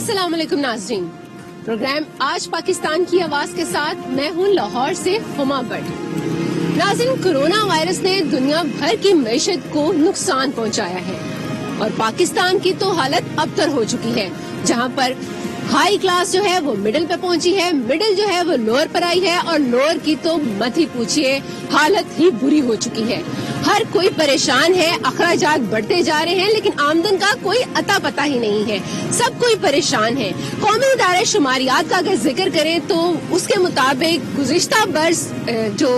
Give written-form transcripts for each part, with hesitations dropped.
अस्सलाम वालेकुम नाज़रीन, प्रोग्राम आज पाकिस्तान की आवाज के साथ मैं हूं लाहौर से हुमा भट्ट। नाज़रीन, कोरोना वायरस ने दुनिया भर की मईशत को नुकसान पहुंचाया है और पाकिस्तान की तो हालत अबतर हो चुकी है, जहां पर हाई क्लास जो है वो मिडिल पे पहुंची है, मिडिल जो है वो लोअर पर आई है और लोअर की तो मत ही पूछिए, हालत ही बुरी हो चुकी है। हर कोई परेशान है, अखराजात बढ़ते जा रहे हैं लेकिन आमदन का कोई अता पता ही नहीं है, सब कोई परेशान है। कौमी इदारे शुमारियात का अगर जिक्र करें तो उसके मुताबिक गुज़िश्ता बरस जो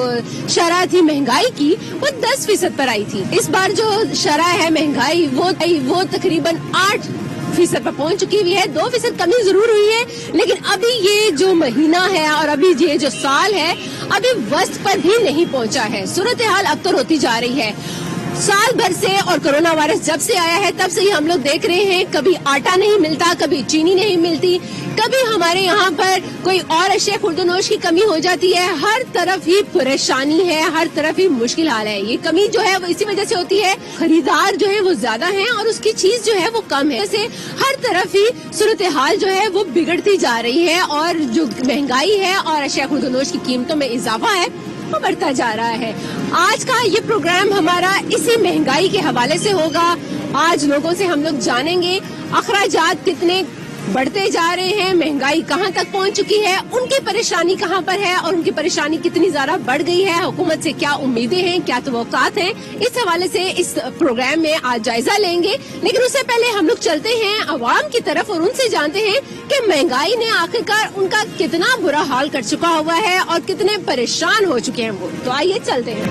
शरह थी महंगाई की वो 10% पर आई थी। इस बार जो शरह है महंगाई वो तकरीबन 8% पर पहुंच चुकी हुई है। 2% कमी जरूर हुई है, लेकिन अभी ये जो महीना है और अभी ये जो साल है अभी वस्त पर भी नहीं पहुंचा है। सूरत हाल अब तो होती जा रही है। साल भर से और कोरोना वायरस जब से आया है तब से ही हम लोग देख रहे हैं, कभी आटा नहीं मिलता, कभी चीनी नहीं मिलती, कभी हमारे यहाँ पर कोई और अशिया खुर्दनोश की कमी हो जाती है। हर तरफ ही परेशानी है, हर तरफ ही मुश्किल हाल है। ये कमी जो है वो इसी वजह से होती है, खरीदार जो है वो ज्यादा है और उसकी चीज जो है वो कम है। जैसे हर तरफ ही सूरत हाल जो है वो बिगड़ती जा रही है और जो महंगाई है और अशिया खुर्दनोश की कीमतों में इजाफा है वो बढ़ता जा रहा है। आज का ये प्रोग्राम हमारा इसी महंगाई के हवाले से होगा। आज लोगों से हम लोग जानेंगे अखराजात कितने बढ़ते जा रहे हैं, महंगाई कहां तक पहुंच चुकी है, उनकी परेशानी कहां पर है और उनकी परेशानी कितनी ज्यादा बढ़ गई है, हुकूमत से क्या उम्मीदें हैं, क्या तवक्कात हैं, इस हवाले से इस प्रोग्राम में आज जायजा लेंगे। लेकिन उससे पहले हम लोग चलते हैं अवाम की तरफ और उनसे जानते हैं कि महंगाई ने आखिरकार उनका कितना बुरा हाल कर चुका हुआ है और कितने परेशान हो चुके हैं वो। तो आइए चलते हैं।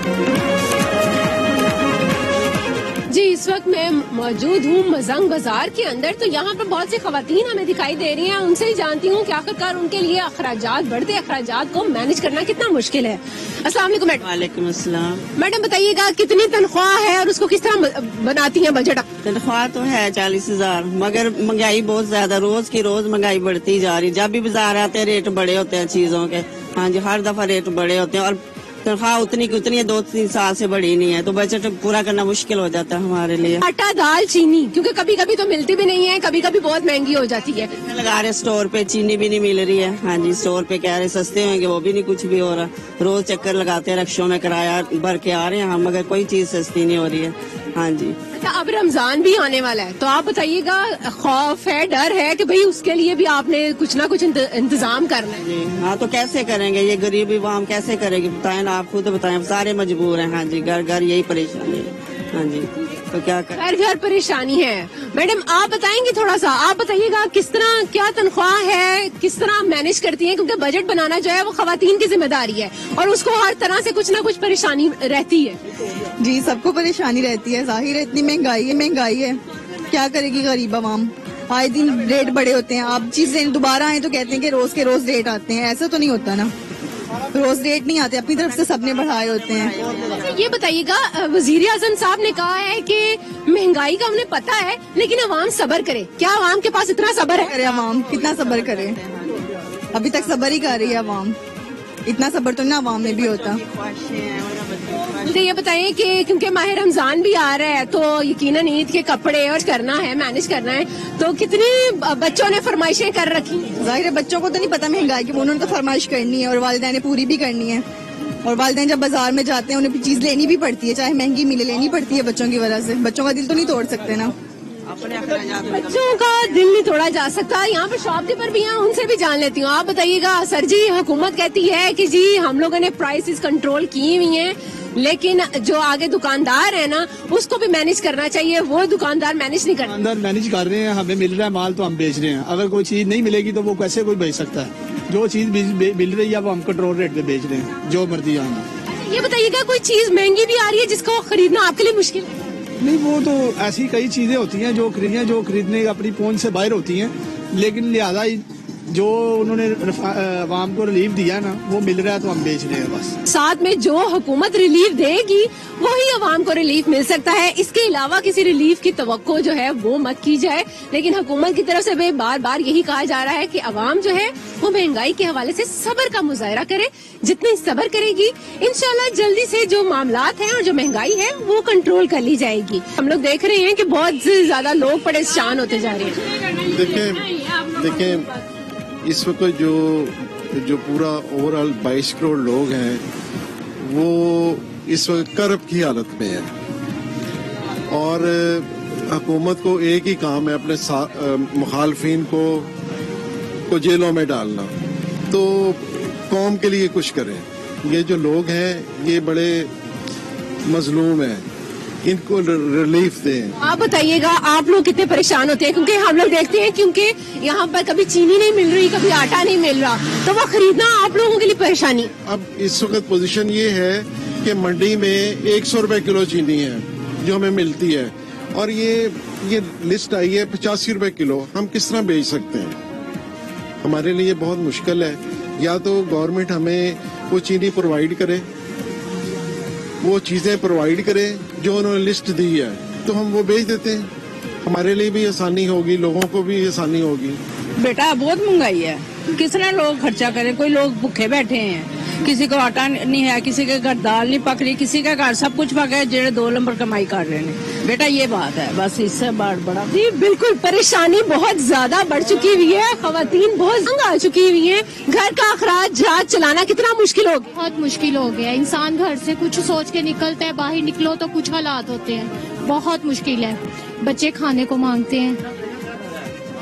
जी, इस वक्त मैं मौजूद हूँ मजंग बाजार के अंदर, तो यहाँ पर बहुत सी खवातीन हमें दिखाई दे रही हैं। उनसे ही जानती हूँ कि आखिरकार उनके लिए अखराजात, बढ़ते अखराजात को मैनेज करना कितना मुश्किल है। अस्सलाम वालेकुम मैडम। वालेकुम अस्सलाम। मैडम बताइएगा कितनी तनख्वाह है और उसको किस तरह बनाती हैं बजट? तनख्वाह तो है 40,000, मगर महंगाई बहुत ज्यादा, रोज की रोज महंगाई बढ़ती जा रही। जब भी बाजार आते हैं रेट बड़े होते हैं चीजों के। हाँ जी, हर दफा रेट बड़े होते हैं और तनख्वाह उतनी की उतनी है, 2-3 साल से बढ़ी नहीं है, तो बजट पूरा करना मुश्किल हो जाता है हमारे लिए। आटा, दाल, चीनी क्योंकि कभी कभी तो मिलती भी नहीं है, कभी कभी बहुत महंगी हो जाती है। लगा रहे स्टोर पे चीनी भी नहीं मिल रही है। हाँ जी, स्टोर पे कह रहे सस्ते होंगे, वो भी नहीं कुछ भी हो रहा। रोज चक्कर लगाते हैं, रक्षों में किराया भर के आ रहे हैं हम, मगर कोई चीज सस्ती नहीं हो रही है। हाँ जी। अच्छा, अब रमजान भी आने वाला है, तो आप बताइएगा खौफ है, डर है कि भाई उसके लिए भी आपने कुछ ना कुछ इंतजाम करना है? जी हाँ, तो कैसे करेंगे, ये गरीब आवाम कैसे करेगी, बताएं ना, आप खुद बताएं, सारे मजबूर हैं। हाँ जी, घर घर यही परेशानी है। हाँ जी, तो क्या करें, घर घर परेशानी है। मैडम आप बताएंगे थोड़ा सा, आप बताइएगा किस तरह, क्या तनख्वाह है, किस तरह मैनेज करती हैं, क्योंकि बजट बनाना जो है वो खवातीन की जिम्मेदारी है और उसको हर तरह से कुछ ना कुछ परेशानी रहती है। जी, सबको परेशानी रहती है, जाहिर है, इतनी महंगाई है, क्या करेगी गरीब आवाम। आए दिन रेट बड़े होते हैं, आप चीजें दोबारा आए तो कहते हैं कि रोज के रोज रेट आते हैं, ऐसा तो नहीं होता ना, रोज रेट नहीं आते, अपनी तरफ से सबने बढ़ाए होते हैं। ये बताइएगा, वजीर आजम साहब ने कहा है कि महंगाई का उन्हें पता है लेकिन अवाम सब्र करे, क्या अवाम के पास इतना सब्र है? अरे अवाम कितना सब्र करे, अभी तक सब्र ही कर रही है अवाम, इतना सब्र तो ना अवाम में भी होता। मुझे ये बताइए कि क्योंकि माह रमजान भी आ रहा है तो यकीनन ईद के कपड़े और करना है, मैनेज करना है, तो कितनी बच्चों ने फरमाइशें कर रखी? जाहिर है बच्चों को तो नहीं पता महंगाई की, उन्होंने तो फरमाइश करनी है और वालिदैन ने पूरी भी करनी है। और वालिदैन जब बाजार में जाते हैं उन्हें चीज लेनी भी पड़ती है, चाहे महंगी मिले, लेनी पड़ती है बच्चों की वजह से। बच्चों का दिल तो नहीं तोड़ सकते ना, बच्चों का दिल नहीं तोड़ा जा सकता। यहाँ पर शॉपकीपर भी हैं, उनसे भी जान लेती हूँ। आप बताइएगा सर जी, हुकूमत कहती है कि जी हम लोगों ने प्राइसेस कंट्रोल की हुई हैं, लेकिन जो आगे दुकानदार है ना उसको भी मैनेज करना चाहिए, वो दुकानदार मैनेज नहीं करता। दुकानदार मैनेज कर रहे हैं, हमें मिल रहा है माल तो हम बेच रहे हैं। अगर कोई चीज नहीं मिलेगी तो वो कैसे कोई बेच सकता है? जो चीज मिल रही है वो हम कंट्रोल रेट पे बेच रहे हैं, जो मर्जी आना। ये बताइएगा कोई चीज महंगी भी आ रही है जिसको खरीदना आपके लिए मुश्किल है? नहीं, वो तो ऐसी कई चीजें होती हैं जो खरीदने अपनी पहुंच से बाहर होती हैं, लेकिन लिहाजा जो उन्होंने आवाम को रिलीफ दिया ना वो मिल रहा है तो हम बेच रहे हैं बस। साथ में जो हुकूमत रिलीफ देगी वही अवाम को रिलीफ मिल सकता है, इसके अलावा किसी रिलीफ की तवक्को जो है वो मत की जाए। लेकिन हुकूमत की तरफ से भी बार बार यही कहा जा रहा है कि अवाम जो है वो महंगाई के हवाले से सब्र का मुजाहरा करे। जितनी सब्र करेगी इंशाल्लाह जल्दी से जो मामलात हैं और जो महंगाई है वो कंट्रोल कर ली जाएगी। हम लोग देख रहे हैं कि बहुत ज्यादा लोग परेशान होते जा रहे हैं। देखिए देखें इस वक्त जो पूरा ओवरऑल 22 करोड़ लोग हैं वो इस वक्त कर्ब की हालत में है और हुकूमत को एक ही काम है अपने मुखालफिन को जेलों में डालना। तो कौम के लिए कुछ करें। ये जो लोग हैं ये बड़े मजलूम हैं, इनको रिलीफ दें। आप बताइएगा आप लोग कितने परेशान होते हैं, क्योंकि हम लोग देखते हैं क्योंकि यहाँ पर कभी चीनी नहीं मिल रही, कभी आटा नहीं मिल रहा, तो वो खरीदना आप लोगों के लिए परेशानी। अब इस वक्त पोजीशन ये है कि मंडी में 100 रुपए किलो चीनी है जो हमें मिलती है और ये लिस्ट आई है 85 रुपए किलो। हम किस तरह बेच सकते हैं? हमारे लिए बहुत मुश्किल है। या तो गवर्नमेंट हमें वो चीनी प्रोवाइड करे, वो चीजें प्रोवाइड करे जो उन्होंने लिस्ट दी है, तो हम वो बेच देते हैं। हमारे लिए भी आसानी होगी, लोगों को भी आसानी होगी। बेटा बहुत महंगाई है, किस तरह लोग खर्चा करें? कोई लोग भूखे बैठे हैं, किसी को आटा नहीं है, किसी के घर दाल नहीं पक रही, किसी का घर सब कुछ पका है, जेड़े 2 नंबर कमाई कर रहे हैं। बेटा ये बात है, बस इससे बड़ा जी बिल्कुल परेशानी बहुत ज्यादा बढ़ चुकी हुई है, खवातीन बहुत तंग आ चुकी हुई हैं। घर का अखराज चलाना कितना मुश्किल हो गया? बहुत मुश्किल हो गया। इंसान घर से कुछ सोच के निकलता है, बाहर निकलो तो कुछ हालात होते हैं, बहुत मुश्किल है। बच्चे खाने को मांगते हैं,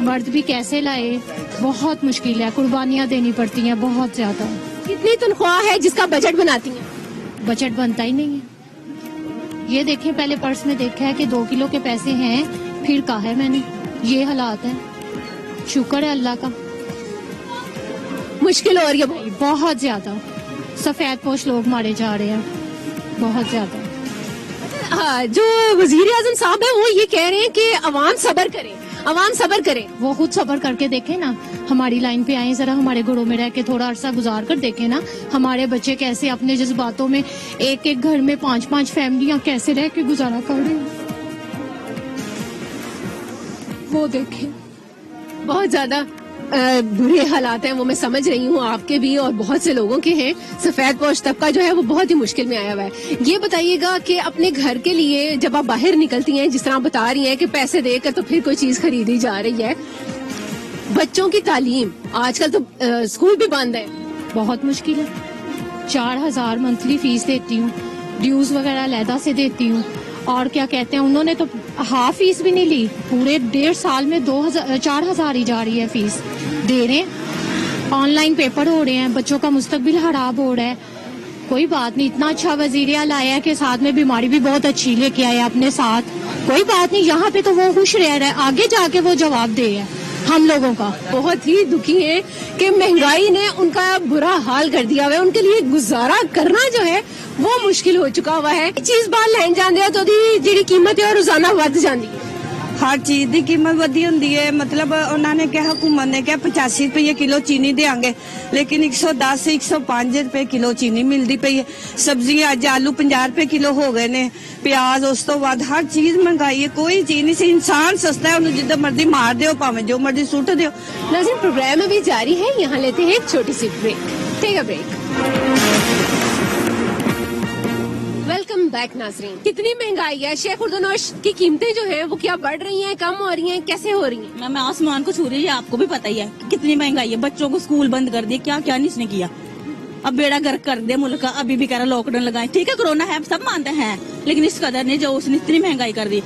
मर्द भी कैसे लाए, बहुत मुश्किल है। कुर्बानियां देनी पड़ती हैं बहुत ज्यादा। कितनी तनख्वाह है जिसका बजट बनाती हैं? बजट बनता ही नहीं है। ये देखें, पहले पर्स में देखा है कि 2 किलो के पैसे हैं, फिर कहा है मैंने, ये हालात है। शुक्र है अल्लाह का। मुश्किल हो रही है बहुत ज्यादा। सफेद पोश लोग मारे जा रहे हैं, बहुत ज्यादा। जो वजीर आजम साहब है वो ये कह रहे हैं कि अवाम सब्र करे, अवाम सब्र करे। वो खुद सब्र करके देखे ना, हमारी लाइन पे आए, जरा हमारे घरों में रह के थोड़ा अरसा गुजार कर देखे ना, हमारे बच्चे कैसे अपने जज्बातों में एक एक घर में 5-5 फैमिलियां कैसे रह के गुजारा कर रही हैं, वो देखे। बहुत ज्यादा बुरे हालात हैं, वो मैं समझ रही हूँ, आपके भी और बहुत से लोगों के हैं। सफेद पोश तबका जो है वो बहुत ही मुश्किल में आया हुआ है। ये बताइएगा कि अपने घर के लिए जब आप बाहर निकलती हैं, जिस तरह बता रही हैं कि पैसे देकर तो फिर कोई चीज खरीदी जा रही है, बच्चों की तालीम आजकल तो स्कूल भी बंद है, बहुत मुश्किल है। 4000 मंथली फीस देती हूँ, ड्यूज वगैरह अलहदा से देती हूँ, और क्या कहते हैं, उन्होंने तो हाफ फीस भी नहीं ली। पूरे 1.5 साल में 4000 ही जा रही है फीस दे रहे हैं। ऑनलाइन पेपर हो रहे हैं, बच्चों का मुस्तकबिल खराब हो रहा है। कोई बात नहीं, इतना अच्छा वजीर आला आया कि साथ में बीमारी भी बहुत अच्छी लेके आया अपने साथ। कोई बात नहीं, यहाँ पे तो वो खुश रह रहा है, आगे जाके वो जवाब दे है हम लोगों का। बहुत ही दुखी है कि महंगाई ने उनका बुरा हाल कर दिया हुआ है। उनके लिए गुजारा करना जो है वो मुश्किल हो चुका हुआ है। चीज बाहर लैन जाते हैं तो जी कीमत है रोजाना वध जाती है। हर चीज की कीमत वधी हुंदी है। मतलब उन्होंने क्या, हुकूमत ने क्या 85 रुपये किलो चीनी देंगे, लेकिन 110 105 रुपए किलो चीनी मिलती पई है। सब्जियां अज आलू 50 रुपए किलो हो गए ने, प्याज उस तो बाद हर चीज महंगाई है। कोई चीज नहीं, इंसान सस्ता है, उन्हें जितना मर्जी मार दो, भावें जो मर्जी सुट दो। नाज़रीन, प्रोग्राम अभी जारी है, यहाँ लेते हैं एक छोटी सी break. Take a break. Welcome back नाज़रीन। कितनी महंगाई है, शेख उर्दुनोश की कीमतें जो है वो क्या बढ़ रही हैं, कम हो रही हैं, कैसे हो रही हैं? मैं आसमान को छू रही है, आपको भी पता ही है कितनी महंगाई है। बच्चों को स्कूल बंद कर दिए, क्या क्या नहीं इसने किया। अब बेड़ा गर्क कर दे मुल्क का। अभी भी कह रहा लॉकडाउन लगाए, ठीक है कोरोना है सब मानते हैं, लेकिन इस कदर नहीं जो उसने इतनी महंगाई कर दी।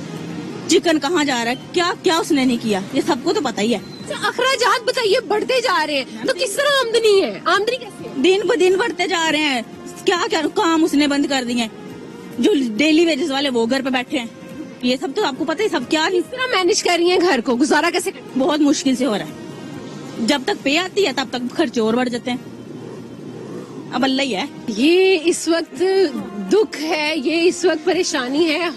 चिकन कहाँ जा रहा है, क्या क्या उसने नहीं किया, ये सबको तो पता ही है। अखराजात बताइए बढ़ते जा रहे हैं, तो किस तरह आमदनी है, आमदनी कैसे? दिन ब दिन बढ़ते जा रहे हैं। क्या क्या काम उसने बंद कर दिए, जो डेली वेजेस वाले वो घर पे बैठे हैं। ये सब तो आपको पता है, सब क्या किस तरह मैनेज कर रही हैं घर को, गुजारा कैसे? बहुत मुश्किल से हो रहा है। जब तक पे आती है तब तक खर्चे और बढ़ जाते हैं। अब अल्लाह ही है। ये इस वक्त दुख है, ये इस वक्त परेशानी है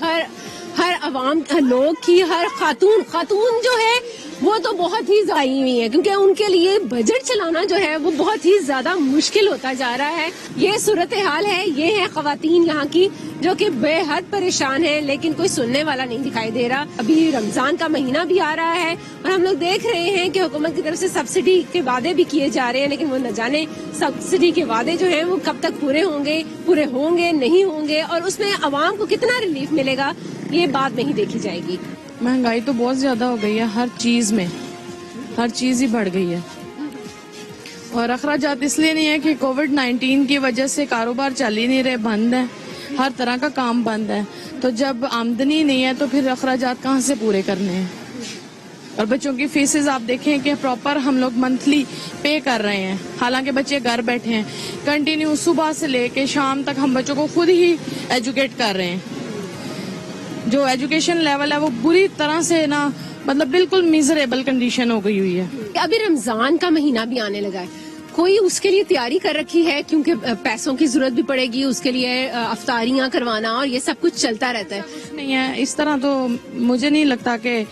हर अवाम लोग की। हर खातून जो है वो तो बहुत ही ज़ाई हुई है, क्योंकि उनके लिए बजट चलाना जो है वो बहुत ही ज्यादा मुश्किल होता जा रहा है। ये सूरत हाल है, ये है खवातीन यहाँ की जो कि बेहद परेशान है, लेकिन कोई सुनने वाला नहीं दिखाई दे रहा। अभी रमजान का महीना भी आ रहा है और हम लोग देख रहे हैं कि हुकूमत की तरफ से सब्सिडी के वादे भी किए जा रहे हैं, लेकिन वो न जाने सब्सिडी के वादे जो हैं वो कब तक पूरे होंगे नहीं होंगे, और उसमें अवाम को कितना रिलीफ मिलेगा, ये बात नहीं देखी जाएगी। महंगाई तो बहुत ज्यादा हो गई है हर चीज में। ہر چیز ہی بڑھ گئی ہے. اور اخراجات اس لیے نہیں ہے کہ کووڈ-19 کی وجہ سے کاروبار چل ہی نہیں رہے, بند ہے, ہر طرح کا کام بند ہے. تو جب آمدنی نہیں ہے تو پھر اخراجات کہاں سے پورے کرنے ہیں. اور بچوں کی فیسز آپ دیکھیں کہ پراپر ہم لوگ منتھلی پے کر رہے ہیں, حالانکہ بچے گھر بیٹھے ہیں. کنٹینیو صبح سے لے کے شام تک ہم بچوں کو خود ہی ایجوکیٹ کر رہے ہیں. جو ایجوکیشن لیول ہے وہ بری طرح سے نا, مطلب بالکل میزریبل کنڈیشن ہو گئی ہوئی ہے. ابھی رمضان کا مہینہ بھی آنے لگا ہے, کوئی اس کے لیے تیاری کر رکھی ہے؟ کیونکہ پیسوں کی ضرورت بھی پڑے گی, اس کے لیے افطاریاں کروانا اور یہ سب کچھ چلتا رہتا ہے. نہیں ہے اس طرح, تو مجھے نہیں لگتا کہ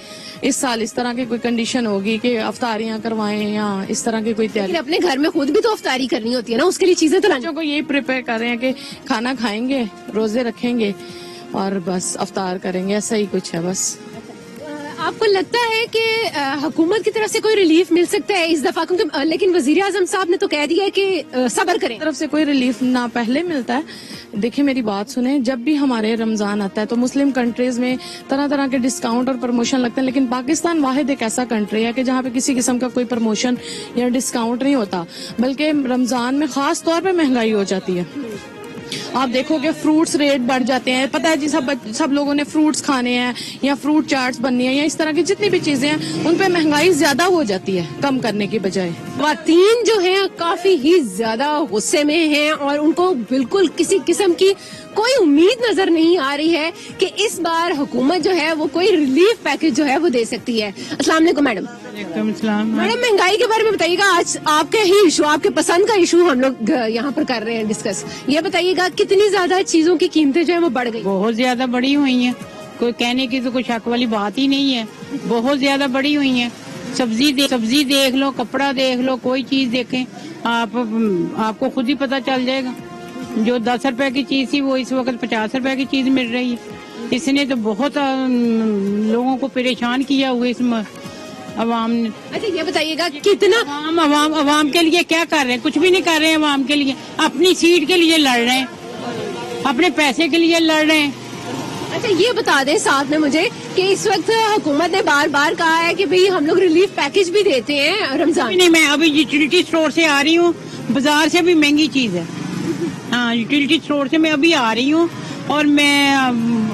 اس سال اس طرح کی کوئی کنڈیشن ہوگی کہ افطاریاں کروائیں یا اس طرح کی کوئی تیاری. لیکن اپنے گھر میں خود بھی تو افطاری کرنی ہوتی ہے نا, اس کے لیے چیزیں تو بچوں کو یہی پریپیئر کر رہے ہیں کہ کھانا کھائیں گے, روزے رکھیں گے اور بس افطار کریں گے, ایسا ہی کچھ ہے بس. آپ کو لگتا ہے کہ حکومت کی طرف سے کوئی ریلیف مل سکتا ہے اس دفعہ؟ کیونکہ لیکن وزیر اعظم صاحب نے تو کہہ دیا ہے کہ صبر کریں. طرف سے کوئی ریلیف نہ پہلے ملتا ہے. دیکھیں میری بات سنیں, جب بھی ہمارے رمضان آتا ہے تو مسلم کنٹریز میں طرح طرح کے ڈسکاؤنٹ اور پروموشن لگتے ہیں, لیکن پاکستان واحد ایک ایسا کنٹری ہے کہ جہاں پہ کسی قسم کا کوئی پروموشن یا ڈسکاؤنٹ نہیں ہوتا, بلکہ رمضان میں خاص طور پہ مہنگائی ہو جاتی ہے. آپ دیکھو کہ فروٹس ریٹ بڑھ جاتے ہیں, پتہ ہے جی سب لوگوں نے فروٹس کھانے ہیں یا فروٹ چاٹس بننی ہے یا اس طرح کی جتنی بھی چیزیں ہیں, ان پہ مہنگائی زیادہ ہو جاتی ہے کم کرنے کی بجائے. خواتین جو ہیں کافی ہی زیادہ غصے میں ہیں اور ان کو بالکل کسی قسم کی کوئی امید نظر نہیں آ رہی ہے کہ اس بار حکومت جو ہے وہ کوئی ریلیف پیکج جو ہے وہ دے سکتی ہے. السلام علیکم میڈم. وعلیکم السلام. میڈم مہنگائی کے بارے میں بتائیے گا, آج آپ کے ہی ایشو, آپ کے پسند کا ایشو ہم لوگ یہاں پر کر رہے ہیں ڈسکس. یہ بتائیے گا کتنی زیادہ چیزوں کی قیمتیں جو ہے وہ بڑھ گئی؟ بہت زیادہ بڑی ہوئی ہیں, کوئی کہنے کی تو کوئی شک والی بات ہی نہیں ہے. بہت زیادہ بڑی ہوئی ہیں. سبزی دیکھ لو, کپڑا دیکھ لو, کوئی چیز دیکھیں آپ کو خود ہی پتہ چل جائے گا. جو 10 روپے کی چیز تھی وہ اس وقت 50 روپے کی چیز مل رہی ہے. اس نے تو بہت لوگوں کو پریشان کیا ہوا اس عوام نے. اچھا یہ بتائیے گا کتنا عوام کے لیے کیا کر رہے ہیں؟ کچھ بھی نہیں کر رہے ہیں. عوام کے لیے اپنی سیٹ کے لیے لڑ رہے ہیں, اپنے پیسے کے لیے لڑ رہے ہیں. اچھا یہ بتا دیں ساتھ میں مجھے کہ اس وقت حکومت نے بار بار کہا ہے کہ بھئی ہم لوگ ریلیف پیکج بھی دیتے ہیں رمضان. نہیں, میں ابھی یوٹیلیٹی اسٹور سے آ رہی ہوں, بازار سے بھی مہنگی چیز ہے. ہاں یوٹیلیٹی اسٹور سے میں ابھی آ رہی ہوں اور میں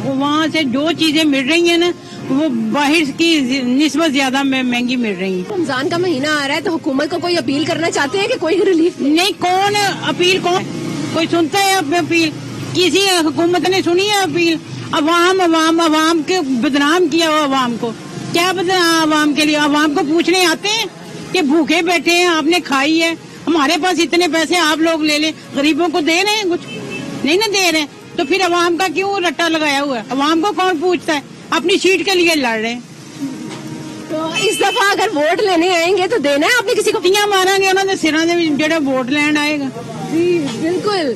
وہاں سے جو چیزیں مل رہی ہیں نا وہ باہر کی نسبت زیادہ مہنگی مل رہی ہیں. رمضان کا مہینہ آ رہا ہے تو حکومت کو کوئی اپیل کرنا چاہتے ہیں کہ کوئی ریلیف نہیں. کون اپیل, کوئی سنتا ہے اپیل؟ کسی حکومت نے سنی ہے اپیل؟ عوام کے بدنام کیا ہوا. عوام کو کیا بدنام؟ عوام کے لیے عوام کو پوچھنے آتے ہیں کہ بھوکے بیٹھے ہیں, آپ نے کھائی ہے, ہمارے پاس اتنے پیسے آپ لوگ لے لیں, غریبوں کو دے رہے ہیں, کچھ نہیں نہ دے رہے ہیں, تو پھر عوام کا کیوں رٹا لگایا ہوا ہے؟ عوام کو کون پوچھتا ہے؟ اپنی سیٹ کے لیے لڑ رہے ہیں. تو اس دفعہ اگر ووٹ لینے آئیں گے تو دینا ہے آپ نے کسی کو؟ ٹیاں ماریں گے انہوں نے سراں دے جڑا ووٹ لین آئے گا. جی بالکل,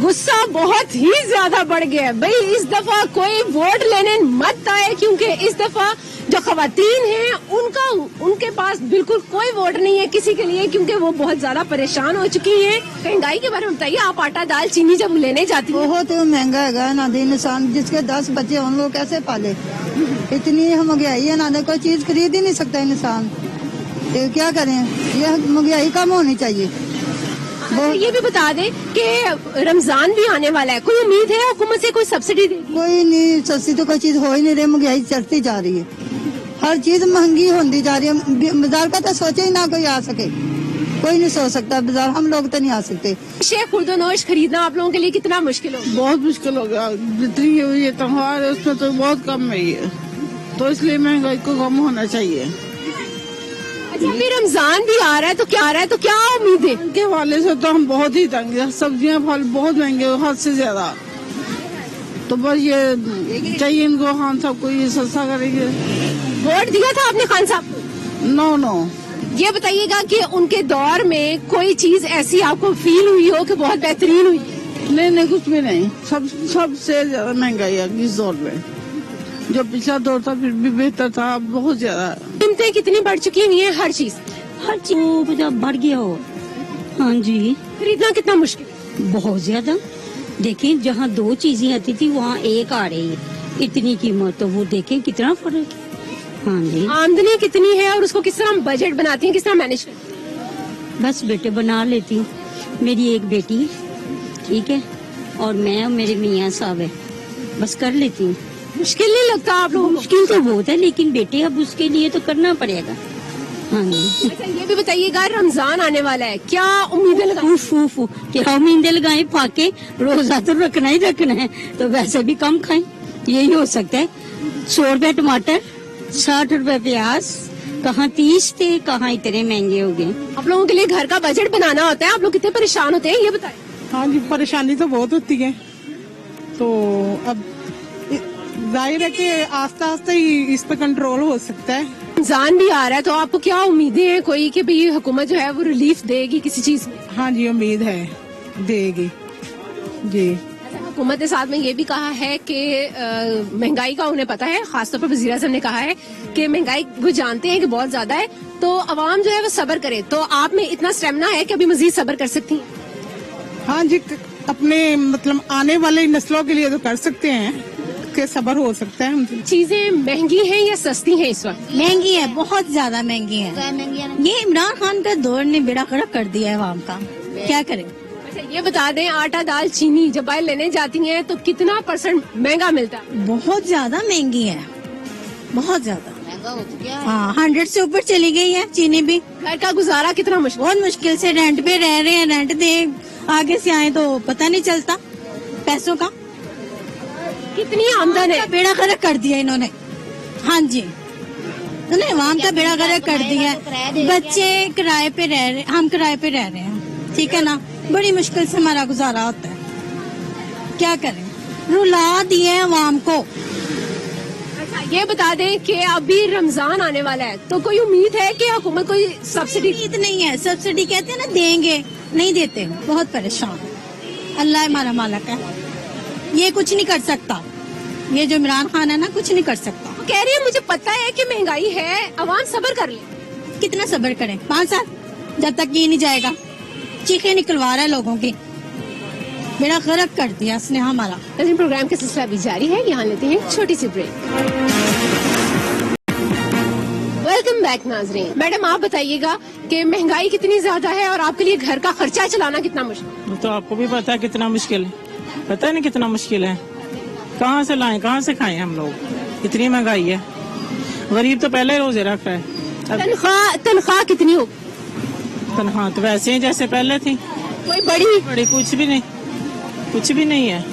غصہ بہت ہی زیادہ بڑھ گیا ہے. بھئی اس دفعہ کوئی ووٹ لینے مت آئے, کیونکہ اس دفعہ جو خواتین ہیں ان کے پاس بالکل کوئی ووٹ نہیں ہے کسی کے لیے, کیونکہ وہ بہت زیادہ پریشان ہو چکی ہیں. مہنگائی کے بارے میں بتائیے, آپ آٹا دال چینی جب لینے جاتی ہیں؟ بہت مہنگا ہے نا. انسان جس کے 10 بچے ان لوگ کیسے پالے؟ اتنی مہنگائی ہے نا, کوئی چیز خرید ہی نہیں سکتا انسان. کیا کریں, یہ مہنگائی کم ہونی چاہیے. یہ بھی بتا دیں کہ رمضان بھی آنے والا ہے, کوئی امید ہے حکومت سے کوئی سبسڈی دے گی؟ کوئی نہیں, سستی تو کوئی چیز ہو ہی نہیں رہی. مہنگائی چڑھتی جا رہی ہے, ہر چیز مہنگی ہوتی جا رہی ہے. بازار کا تو سوچے ہی نہ کوئی آ سکے, کوئی نہیں سوچ سکتا بازار, ہم لوگ تو نہیں آ سکتے. شیخ خردونوش خریدنا آپ لوگوں کے لیے کتنا مشکل ہو؟ بہت مشکل ہو گیا. جتنی یہ تہوار ہے اس میں تو بہت کم ہے یہ, تو اس لیے مہنگائی کو کم ہونا چاہیے. اچھا ابھی رمضان بھی آ رہا ہے تو کیا آ رہا ہے, تو کیا امید ہے؟ ان کے حوالے سے تو ہم بہت ہی تنگ ہیں. سبزیاں پھل بہت مہنگے, حد سے زیادہ. تو بس یہ چاہیے ان کو, خان صاحب کو یہ سستا کریں گے. ووٹ دیا تھا آپ نے خان صاحب کو؟ نو. یہ بتائیے گا کہ ان کے دور میں کوئی چیز ایسی آپ کو فیل ہوئی ہو کہ بہت بہترین ہوئی؟ نہیں, کچھ بھی نہیں. سب سے زیادہ مہنگائی ہے اس دور میں. جو پچھلا دور تھا پھر بھی بہتر تھا, اب بہت زیادہ. قیمتیں کتنی بڑھ چکی ہوئی ہیں؟ ہر چیز بڑھ گیا ہو. ہاں جی, خریدنا کتنا مشکل؟ بہت زیادہ. دیکھیں جہاں 2 چیزیں آتی تھی وہاں 1 آ رہی ہے. اتنی قیمت, تو وہ دیکھیں کتنا فرق ہے. हाँ जी। आमदनी कितनी है और उसको किस तरह बजट बनाती हैं, किस तरह मैनेज करती हैं? बस बेटे बना लेती हूँ। मेरी एक बेटी है, ठीक है, और मैं और मेरे मियाँ साहब है, बस कर लेती हूँ। मुश्किल नहीं लगता आप लोगों को? मुश्किल तो बहुत है, लेकिन बेटे अब उसके लिए तो करना पड़ेगा। हाँ जी। अच्छा ये भी बताइएगा, रमजान आने वाला है, क्या उम्मीदें लगाई? उफ उफ उफ, क्या उम्मीदें लगाए? फाके रोजा तो रखना ही रखना है, तो वैसे भी कम खाएं, यही हो सकता है। 100 रुपए टमाटर, 60 रुपए प्याज, कहाँ 30 थे, कहाँ इतने महंगे हो गए। आप लोगों के लिए घर का बजट बनाना होता है, आप लोग कितने परेशान होते हैं ये बताएं। हाँ जी, परेशानी तो बहुत होती है, तो अब जाहिर है कि आस्ता आस्ता ही इस पे कंट्रोल हो सकता है। रमजान भी आ रहा है, तो आपको क्या उम्मीदें हैं कोई कि भाई हुकूमत जो है वो रिलीफ देगी किसी चीज में? हाँ जी, उम्मीद है देगी जी। हुकूमत ने साथ में ये भी कहा है कि महंगाई का उन्हें पता है, खासतौर पर वज़ीर आज़म ने कहा है कि महंगाई वो जानते हैं कि बहुत ज्यादा है, तो अवाम जो है वो सब्र करे। तो आप में इतना स्टेमिना है कि अभी मजीद सब्र कर सकती हैं? हाँ जी, अपने मतलब आने वाले नस्लों के लिए तो कर सकते हैं कि सब्र हो सकता है। चीजें महंगी हैं या सस्ती हैं इस वक्त? महंगी है, बहुत ज्यादा महंगी है। ये इमरान खान का दौर ने बेड़ा गर्क कर दिया है आवाम का, क्या करें। अच्छा ये बता दें, आटा दाल चीनी जब बाहर लेने जाती हैं तो कितना % महंगा मिलता है? बहुत ज्यादा महंगी है, बहुत ज्यादा। हाँ, 100 से ऊपर चली गई है चीनी भी। घर का गुजारा कितना मुश्किल? बहुत मुश्किल से रेंट पे रह रहे हैं, रेंट दे आगे से आए तो पता नहीं चलता पैसों का। कितनी आमदन है? बेड़ा गर्क कर दिया इन्होंने। हाँ जी, इन्होंने आवाम का बेड़ा गर्क कर दिया है। बच्चे किराए पे रह रहे, हम किराए पे रह रहे हैं, ठीक है ना, बड़ी मुश्किल से हमारा गुजारा होता है, क्या करें, रुला दिए आवाम को। अच्छा ये बता दें कि अभी रमजान आने वाला है, तो कोई उम्मीद है कि हुकूमत कोई सब्सिडी? उम्मीद नहीं है, सब्सिडी कहते हैं ना देंगे, नहीं देते, बहुत परेशान। अल्लाह हमारा मालिक है, ये कुछ नहीं कर सकता, ये जो इमरान खान है ना कुछ नहीं कर सकता। कह रही है मुझे पता है कि महंगाई है, अवाम सब्र कर ले। कितना सब्र करें, 5 साल जब तक ये नहीं जाएगा। चीखें निकलवा रहा है लोगों की, बेड़ा गर्क कर दिया इसने हमारा। लेकिन प्रोग्राम का सिलसिला भी जारी है, यहाँ लेते हैं छोटी सी ब्रेक। वेलकम बैक नाजरीन। मैडम आप बताइएगा कि महंगाई कितनी ज्यादा है और आपके लिए घर का खर्चा चलाना कितना मुश्किल? तो आपको भी पता है कितना मुश्किल है, पता है ना कितना मुश्किल है, कहाँ से लाएं कहाँ से खाएं हम लोग, इतनी महंगाई है। गरीब तो पहले रोजे रख रहा है। तनख्वाह कितनी हो? तनख्वाह तो वैसे ही जैसे पहले थी, कोई बड़ी बड़ी कुछ भी नहीं, कुछ भी नहीं है।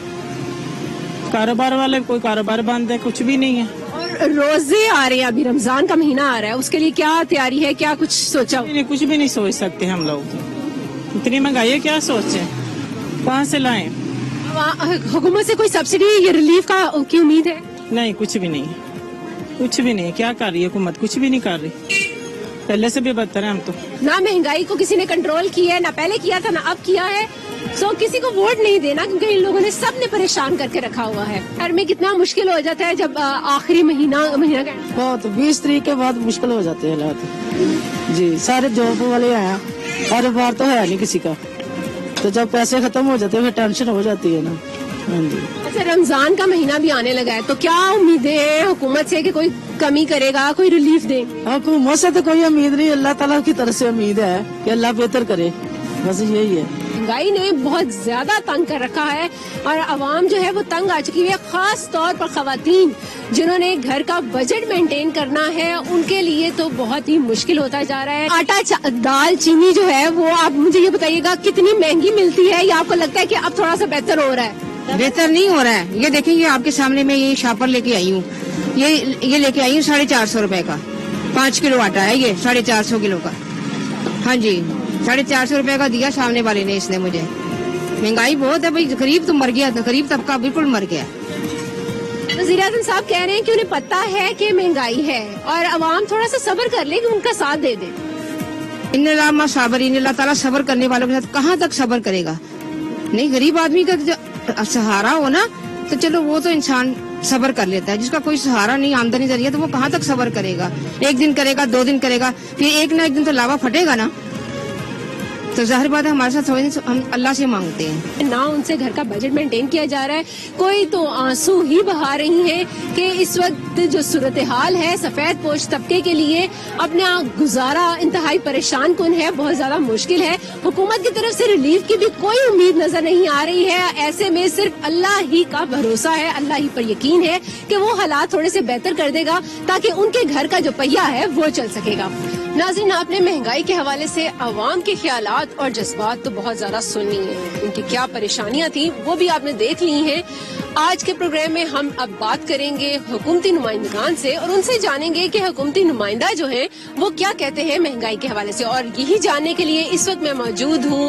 कारोबार वाले कोई कारोबार बंद है, कुछ भी नहीं है। और रोजे आ रहे हैं, अभी रमजान का महीना आ रहा है, उसके लिए क्या तैयारी है, क्या कुछ सोचा? नहीं, कुछ भी नहीं सोच सकते हम लोग, इतनी महंगाई है, क्या सोचे, कहाँ से लाएं? हुकूमत से कोई सब्सिडी या रिलीफ का की उम्मीद है? नहीं, कुछ भी नहीं है, कुछ भी नहीं है। क्या कर रही है हुकूमत? कुछ भी नहीं कर रही, पहले से भी बदतर है हम तो। ना महंगाई को किसी ने कंट्रोल किया है, ना पहले किया था ना अब किया है। सो किसी को वोट नहीं देना, क्योंकि इन लोगों ने सबने परेशान करके रखा हुआ है। घर में कितना मुश्किल हो जाता है जब आखिरी महीना का बहुत 20 तारीख के बाद मुश्किल हो जाते हैं हालात जी। सारे जॉब वाले हैं, हर बार तो है नहीं किसी का, तो जब पैसे खत्म हो जाते हैं फिर टेंशन हो जाती है ना। हाँ जी। अच्छा रमजान का महीना भी आने लगा है, तो क्या उम्मीदें हैं हुकूमत से कि कोई कमी करेगा, कोई रिलीफ दे? हुकूमत से तो कोई उम्मीद नहीं, अल्लाह ताला की तरफ से उम्मीद है कि अल्लाह बेहतर करे, बस यही है। महंगाई ने बहुत ज्यादा तंग कर रखा है और आवाम जो है वो तंग आ चुकी है, खास तौर पर खवातीन जिन्होंने घर का बजट मेंटेन करना है, उनके लिए तो बहुत ही मुश्किल होता जा रहा है। आटा दाल चीनी जो है वो आप मुझे ये बताइएगा कितनी महंगी मिलती है, या आपको लगता है कि अब थोड़ा सा बेहतर हो रहा है? बेहतर नहीं हो रहा है। ये देखें, ये आपके सामने मैं ये शापर लेके आई हूँ, ये लेके आई हूँ 450 रुपए का, 5 किलो आटा है ये, 450 किलो का। हाँ जी, 450 रुपए का दिया सामने वाले ने इसने मुझे। महंगाई बहुत है भाई, गरीब तो मर गया, गरीब तबका बिल्कुल मर गया। वज़ीर आज़म साहब कह रहे हैं कि उन्हें पता है कि महंगाई है और अवाम थोड़ा सा सब्र कर ले, कि उनका साथ दे दे। इन्नल्लाह साबरीन, अल्लाह ताला सब्र करने वालों के साथ कहाँ तक सब्र करेगा। नहीं, गरीब आदमी का जो सहारा हो ना, तो चलो वो तो इंसान सब्र कर लेता है। जिसका कोई सहारा नहीं, आमदनी जरिया, तो वो कहाँ तक सब्र करेगा। एक दिन करेगा, 2 दिन करेगा, फिर एक ना एक दिन तो लावा फटेगा ना। तो जाहिर बात है हमारे साथ हम अल्लाह से मांगते हैं। ना उनसे घर का बजट मेंटेन किया जा रहा है, कोई तो आंसू ही बहा रही हैं कि इस वक्त जो सूरत हाल है सफेद पोश तबके के लिए अपना गुजारा इंतहाई परेशान कुन है, बहुत ज्यादा मुश्किल है। हुकूमत की तरफ से रिलीफ की भी कोई उम्मीद नजर नहीं आ रही है। ऐसे में सिर्फ अल्लाह ही का भरोसा है, अल्लाह ही पर यकीन है कि वो हालात थोड़े से बेहतर कर देगा ताकि उनके घर का जो पहिया है वो चल सकेगा। नाज़रीन, आपने महंगाई के हवाले से अवाम के ख्यालात और जज्बात तो बहुत ज्यादा सुन ली हैं, उनकी क्या परेशानियां थी वो भी आपने देख ली हैं। आज के प्रोग्राम में हम अब बात करेंगे हुकूमती नुमाइंदगान से और उनसे जानेंगे कि हुकूमती नुमाइंदा जो है वो क्या कहते हैं महंगाई के हवाले से। और यही जानने के लिए इस वक्त मैं मौजूद हूँ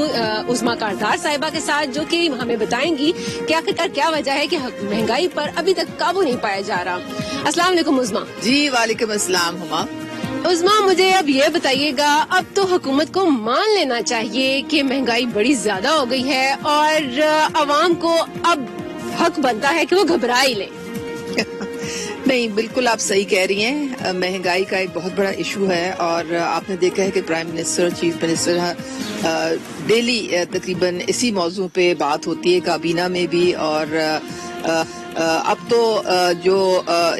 उस्मा कारदार साहिबा के साथ, जो कि हमें बताएंगी कि आखिरकार क्या वजह है कि महंगाई पर अभी तक काबू नहीं पाया जा रहा। अस्सलाम वालेकुम उस्मा। जी वालेकुम अस्सलाम हुमा। उस्मा, मुझे अब ये बताइएगा, अब तो हुकूमत को मान लेना चाहिए कि महंगाई बड़ी ज्यादा हो गई है और अवाम को अब हक बनता है कि वो घबरा ही ले। नहीं, बिल्कुल आप सही कह रही हैं। महंगाई का एक बहुत बड़ा इशू है और आपने देखा है कि prime minister, chief minister daily तकरीबन इसी मौजू पे बात होती है, काबीना में भी। और अब तो जो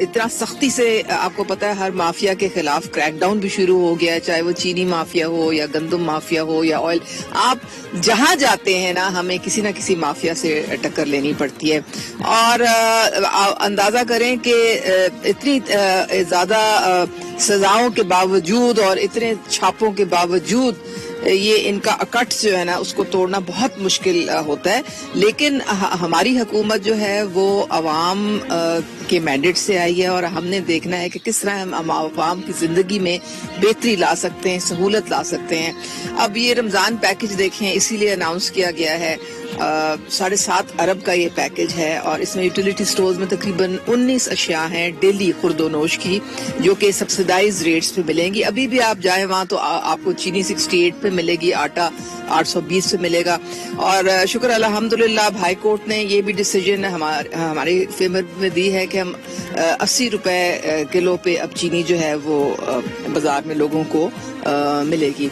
इतना सख्ती से आपको पता है हर माफिया के खिलाफ क्रैकडाउन भी शुरू हो गया है, चाहे वो चीनी माफिया हो या गंदम माफिया हो या ऑयल। आप जहां जाते हैं ना, हमें किसी ना किसी माफिया से टक्कर लेनी पड़ती है। और अंदाजा करें कि इतनी ज्यादा सजाओं के बावजूद और इतने छापों के बावजूद ये इनका अकट जो है ना उसको तोड़ना बहुत मुश्किल होता है। लेकिन हमारी हुकूमत जो है वो अवाम के मैंडेट से आई है और हमने देखना है कि किस तरह हम अवाम की जिंदगी में बेहतरी ला सकते हैं, सहूलत ला सकते हैं। अब ये रमजान पैकेज देखें, इसीलिए अनाउंस किया गया है। 7.5 अरब का ये पैकेज है और इसमें यूटिलिटी स्टोर्स में तकरीबन 19 अशिया हैं डेली खुर्दोनोश की, जो कि सब्सिडाइज रेट्स पे मिलेंगी। अभी भी आप जाएं वहाँ तो आपको चीनी 68 पे मिलेगी, आटा 820 पे मिलेगा। और शुक्र अल्हम्दुलिल्लाह हाई कोर्ट ने ये भी डिसीजन हमारे फेवर में दी है कि हम 80 रुपए किलो पे अब चीनी जो है वो बाजार में लोगों को मिलेगी।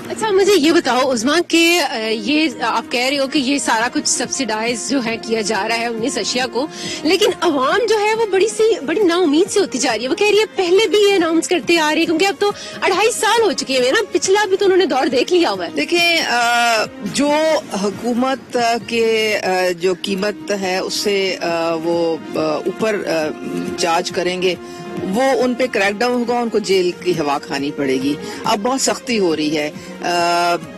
अच्छा, मुझे ये बताओ उस्मा कि ये आप कह रहे हो कि ये सारा कुछ सब्सिडाइज जो है किया जा रहा है 19 अशिया को, लेकिन अवाम जो है वो बड़ी नाउमीद से होती जा रही है। वो कह रही है पहले भी ये अनाउंस करते आ रही है, क्योंकि अब तो 2.5 साल हो चुके हैं ना, पिछला भी तो उन्होंने दौर देख लिया हुआ है। देखें, जो हुकूमत के जो कीमत है उससे वो ऊपर चार्ज करेंगे, वो उन पे क्रैकडाउन होगा, उनको जेल की हवा खानी पड़ेगी। अब बहुत सख्ती हो रही है।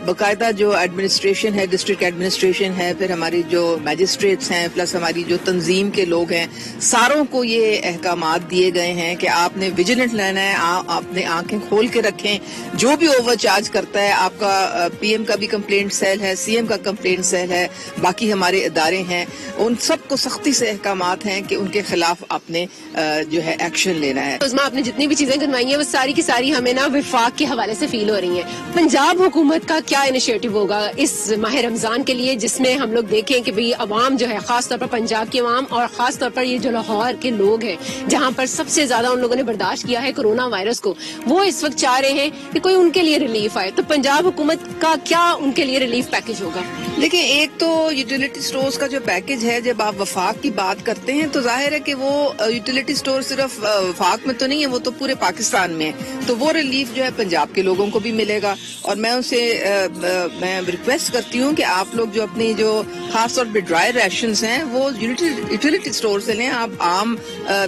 बाकायदा जो एडमिनिस्ट्रेशन है, डिस्ट्रिक्ट एडमिनिस्ट्रेशन है, फिर हमारी जो मैजिस्ट्रेट्स हैं, प्लस हमारी जो तंजीम के लोग हैं, सारों को ये अहकामात दिए गए हैं कि आपने विजिलेंट रहना है, आपने आंखें खोल के रखें। जो भी ओवर चार्ज करता है, आपका पीएम का भी कंप्लेंट सेल है, सीएम का कंप्लेंट सेल है, बाकी हमारे इदारे हैं, उन सबको सख्ती से अहकामात हैं कि उनके खिलाफ आपने जो है एक्शन लेना है। उस्मा, आपने जितनी भी चीजें गिनवाई हैं वो सारी की सारी हमें ना विफाक के हवाले से फील हो रही हैं। पंजाब हुकूमत का क्या इनिशिएटिव होगा इस माह रमजान के लिए, जिसमें हम लोग देखें कि भाई अवाम जो है, खास तौर पर पंजाब की अवाम और खास तौर पर ये जो लाहौर के लोग हैं जहाँ पर सबसे ज्यादा उन लोगों ने बर्दाश्त किया है कोरोना वायरस को, वो इस वक्त चाह रहे हैं कि कोई उनके लिए रिलीफ आए। तो पंजाब हुकूमत का क्या उनके लिए रिलीफ पैकेज होगा? देखिए, एक तो यूटिलिटी स्टोर्स का जो पैकेज है, जब आप वफाक की बात करते हैं तो जाहिर है कि वो यूटिलिटी स्टोर सिर्फ वफाक में तो नहीं है, वो तो पूरे पाकिस्तान में है। तो वो रिलीफ जो है पंजाब के लोगों को भी मिलेगा। और मैं उनसे मैं रिक्वेस्ट करती हूँ कि आप लोग जो अपनी जो खास तौर पे ड्राई राशंस हैं वो यूटिलिटी स्टोर से लें, आप आम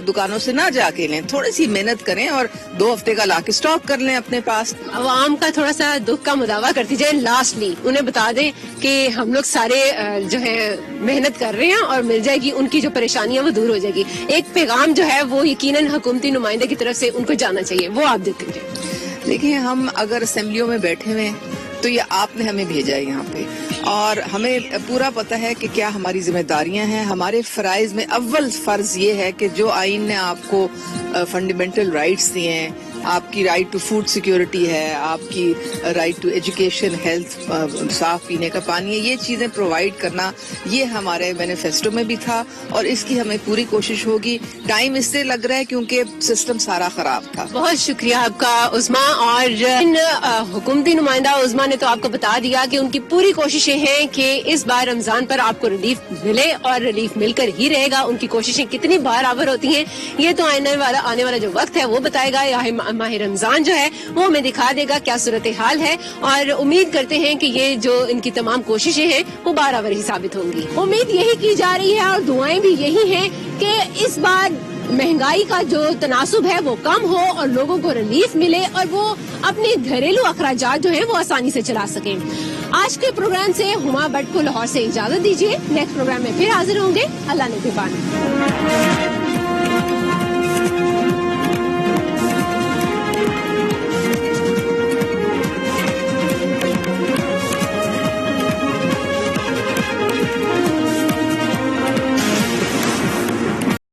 दुकानों से ना जाके लें। थोड़ी सी मेहनत करें और 2 हफ्ते का लाके स्टॉक कर लें अपने पास। अवाम का थोड़ा सा दुख का मुदावा करती जाए। लास्टली उन्हें बता दें कि हम लोग सारे जो है मेहनत कर रहे हैं और मिल जाएगी, उनकी जो परेशानियां वो दूर हो जाएगी। एक पैगाम जो है वो यकीनन हुकूमती नुमाइंदे की तरफ से उनको जाना चाहिए, वो आप देते हैं। देखिए, हम अगर असेंबलियों में बैठे हुए हैं तो ये आपने हमें भेजा है यहाँ पे, और हमें पूरा पता है कि क्या हमारी जिम्मेदारियां हैं। हमारे फराइज में अव्वल फर्ज ये है कि जो आइन ने आपको फंडामेंटल राइट्स दिए हैं, آپ کی رائٹ ٹو فوڈ سیکیورٹی ہے, آپ کی رائٹ ٹو ایجوکیشن, ہیلتھ, صاف پینے کا پانی ہے, یہ چیزیں پرووائڈ کرنا یہ ہمارے مینیفیسٹو میں بھی تھا اور اس کی ہمیں پوری کوشش ہوگی. ٹائم اس سے لگ رہا ہے کیونکہ سسٹم سارا خراب تھا. بہت شکریہ آپ کا عظما. اور حکومتی نمائندہ عظما نے تو آپ کو بتا دیا کہ ان کی پوری کوششیں ہیں کہ اس بار رمضان پر آپ کو ریلیف ملے اور ریلیف مل کر ہی رہے گا. ان کی کوششیں کتنی برابر ہوتی ہیں یہ تو آنے والا جو وقت ہے وہ بتائے گا. ماہ رمضان جو ہے وہ ہمیں دکھا دے گا کیا صورتحال ہے, اور امید کرتے ہیں کہ یہ جو ان کی تمام کوششیں ہیں وہ برابر ہی ثابت ہوں گی. امید یہی کی جا رہی ہے اور دعائیں بھی یہی ہیں کہ اس بار مہنگائی کا جو تناسب ہے وہ کم ہو اور لوگوں کو ریلیف ملے اور وہ اپنے گھریلو اخراجات جو ہیں وہ آسانی سے چلا سکیں. آج کے پروگرام سے ہما بٹ کو لاہور سے اجازت دیجیے. نیکسٹ پروگرام میں پھر حاضر ہوں گے. اللہ نگہبان.